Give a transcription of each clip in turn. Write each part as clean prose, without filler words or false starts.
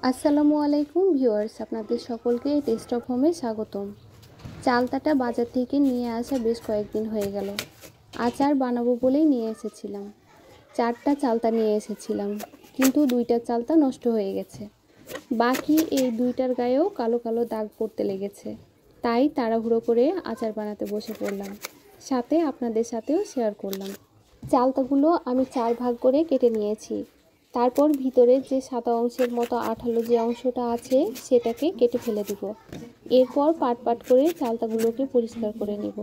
আসসালামু আলাইকুম ভিউয়ার্স, আপনাদের সকলকে টেস্ট অফ হোমে স্বাগতম। চালতাটা বাজার থেকে নিয়ে আসা বেশ কয়েকদিন হয়ে গেল। আচার বানাবো বলেই নিয়ে এসেছিলাম। 4টা চালতা নিয়ে এসেছিলাম, কিন্তু 2টা চালতা নষ্ট হয়ে গেছে। বাকি এই 2টার গায়েও কালো কালো দাগ পড়তে লেগেছে। তাই তাড়াহুড়ো করে আচার বানাতে বসে পড়লাম, সাথে আপনাদের সাথেও শেয়ার করলাম। চালতাগুলো আমি 4 ভাগ করে কেটে নিয়েছি। তারপর ভিতরে যে সাদা অংশের মতো আঠালো যে অংশটা আছে সেটাকে কেটে ফেলে দিব। এরপর পাট পাট করে চালতাগুলোকে পরিষ্কার করে নেব।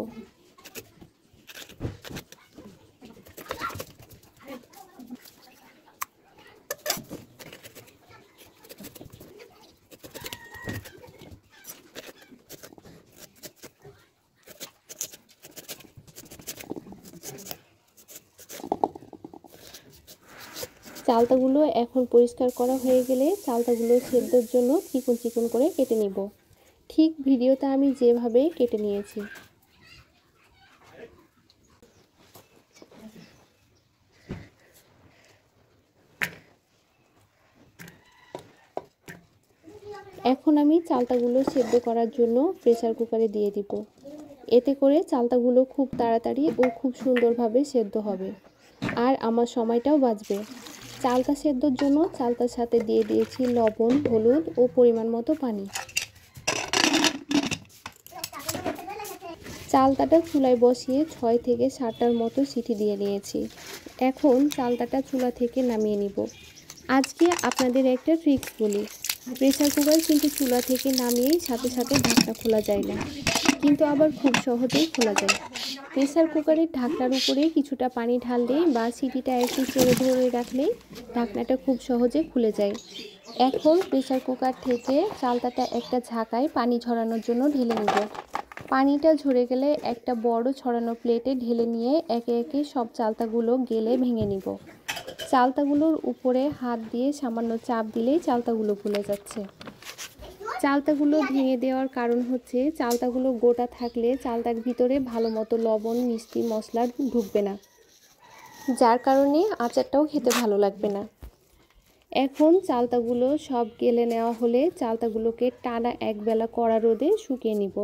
চালতাগুলো এখন পরিষ্কার করা হয়ে গেলে চালতাগুলো সেদ্ধর জন্য চিকন চিকন করে কেটে নেব, ঠিক ভিডিওতে আমি যেভাবে কেটে নিয়েছি। এখন আমি চালতাগুলো সেদ্ধ করার জন্য প্রেসার কুকারে দিয়ে দিব। এতে করে চালতাগুলো খুব তাড়াতাড়ি ও খুব সুন্দরভাবে সেদ্ধ হবে, আর আমার সময়টাও বাঁচবে। চালতা সেদ্ধর জন্য চালতার সাথে দিয়ে দিয়েছি লবণ, হলুদ ও পরিমাণ মতো পানি। চালতাটা চুলায় বসিয়ে 6 থেকে 7টার মতো সিটি দিয়ে নিয়েছি। এখন চালতাটা চুলা থেকে নামিয়ে নিব। আজকে আপনাদের একটা ট্রিক্স বলি। প্রেসার কুকার কিন্তু চুলা থেকে নামিয়েই সাথে সাথে ঢাকনা খোলা যায় না, কিন্তু আবার খুব সহজেই খোলা যায়। প্রেসার কুকারের ঢাকনার উপরে কিছুটা পানি ঢাললেই বা সিটিটা একটু চেড়ে ধরে রাখলেই ঢাকনাটা খুব সহজে খুলে যায়। এখন প্রেসার কুকার থেকে চালতাটা একটা ঝাঁকায় পানি ঝরানোর জন্য ঢেলে নেব। পানিটা ঝরে গেলে একটা বড় ছড়ানো প্লেটে ঢেলে নিয়ে একে একে সব চালতাগুলো গেলে ভেঙে নিব। চালতাগুলোর উপরে হাত দিয়ে সামান্য চাপ দিলেই চালতাগুলো খুলে যাচ্ছে। চালতাগুলো ভেঙে দেওয়ার কারণ হচ্ছে চালতাগুলো গোটা থাকলে চালতার ভিতরে ভালো মতো লবণ, মিষ্টি, মশলা ঢুকবে না, যার কারণে আচারটাও খেতে ভালো লাগবে না। এখন চালতাগুলো সব গেলে নেওয়া হলে চালতাগুলোকে টানা একবেলা কড়া রোদে শুকিয়ে নিব,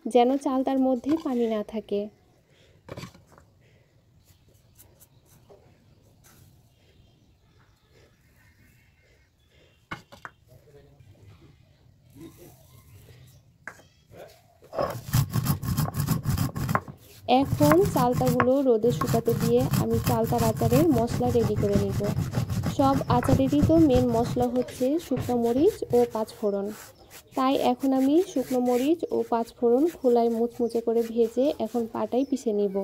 যেন চালতার মধ্যে পানি না থাকে। এখন চালতাগুলো রোদে শুকাতে দিয়ে আমি চালতার আচারের মশলা রেডি করে নিব। সব আচারেরই তো মেন মশলা হচ্ছে শুকনো মরিচ ও পাঁচফোড়ন। তাই এখন আমি শুকনো মরিচ ও পাঁচফোড়ন খোলায় মুচমুচে করে ভেজে এখন পাটায় পিষে নিব।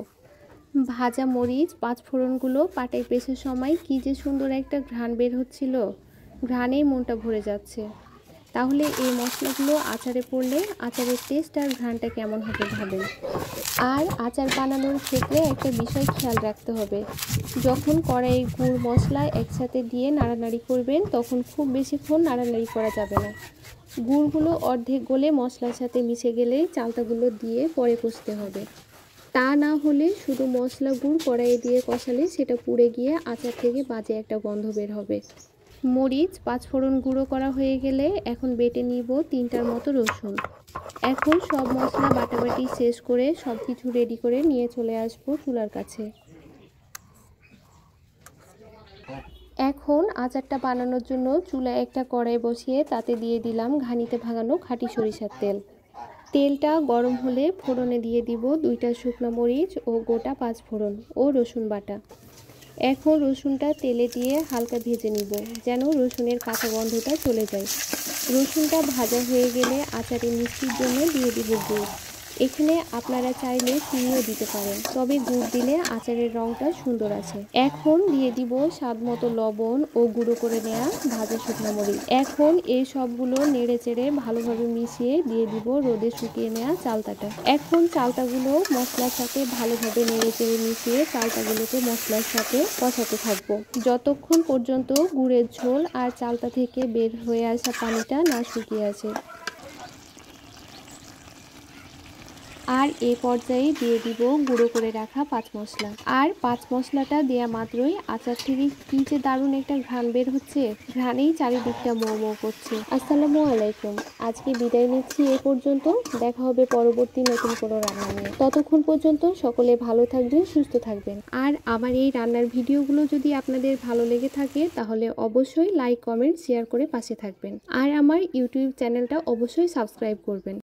ভাজা মরিচ পাঁচফোড়নগুলো পাটায় পেষার সময় কী যে সুন্দর একটা ঘ্রাণ বের হচ্ছিল, ঘ্রাণেই মনটা ভরে যাচ্ছে। তাহলে এই মশলাগুলো আচারে পড়লে আচারের টেস্ট আর ঘ্রাণটা কেমন হবে ভাবেন। আর আচার বানানোর ক্ষেত্রে একটা বিষয় খেয়াল রাখতে হবে, যখন কড়াইয়ে গুড় মশলা একসাথে দিয়ে নাড়ানাড়ি করবেন তখন খুব বেশিক্ষণ নাড়ানাড়ি করা যাবে না। গুড়গুলো অর্ধেক গলে মশলার সাথে মিশে গেলে চালতাগুলো দিয়ে পরে কষতে হবে। তা না হলে শুধু মশলা গুড় কড়াইয়ে দিয়ে কষালে সেটা পুড়ে গিয়ে আচার থেকে বাজে একটা গন্ধ বের হবে। মরিচ পাঁচফোড়ন গুঁড়ো করা হয়ে গেলে এখন বেটে নিব 3টার মতো রসুন। এখন সব মশলা বাটাবাটি শেষ করে সব কিছু রেডি করে নিয়ে চলে আসবো চুলার কাছে। এখন আচারটা বানানোর জন্য চুলায় একটা কড়াই বসিয়ে তাতে দিয়ে দিলাম ঘানিতে ভাঙানো খাঁটি সরিষার তেল। তেলটা গরম হলে ফোড়নে দিয়ে দিব 2টা শুকনো মরিচ ও গোটা পাঁচফোড়ন ও রসুন বাটা। এখন রসুনটা তেলে দিয়ে হালকা ভেজে নিব, যেন রসুনের কাঁচা গন্ধটা চলে যায়। রসুনটা ভাজা হয়ে গেলে আচারে মিষ্টির জন্য দিয়ে দিব গুড়। এখানে আপনারা চাইলে চিনিও দিতে পারেন, তবে গুড় দিলে আচারের রঙটা সুন্দর আসে। এখন দিয়ে দিব স্বাদ মতো লবণ ও গুঁড়ো করে নেওয়া ভাজা শুকনো মরিচ। এখন এই সবগুলো নেড়ে চেড়ে ভালোভাবে মিশিয়ে দিয়ে দিব রোদে শুকিয়ে নেওয়া চালতাটা। এখন চালতাগুলো মশলার সাথে ভালোভাবে নেড়ে চেড়ে মিশিয়ে চালতাগুলোকে মশলার সাথে কষাতে থাকবো, যতক্ষণ পর্যন্ত গুড়ের ঝোল আর চালতা থেকে বের হয়ে আসা পানিটা না শুকিয়ে আসে। আর এই পর্যায়ে দিয়ে দিব গুঁড়ো করে রাখা পাঁচ মশলা। আর পাঁচ মশলাটা দেওয়া মাত্রই আচার থেকে কি যে দারুণ একটা ঘ্রাণ বের হচ্ছে, ঘ্রাণেই চারিদিকটা মৌ মৌ করছে। আসসালামু আলাইকুম, আজকে বিদায় নিচ্ছি এ পর্যন্ত। দেখা হবে পরবর্তী নতুন কোনো রান্না নিয়ে। ততক্ষণ পর্যন্ত সকলে ভালো থাকবেন, সুস্থ থাকবেন। আর আমার এই রান্নার ভিডিওগুলো যদি আপনাদের ভালো লেগে থাকে তাহলে অবশ্যই লাইক, কমেন্ট, শেয়ার করে পাশে থাকবেন। আর আমার ইউটিউব চ্যানেলটা অবশ্যই সাবস্ক্রাইব করবেন।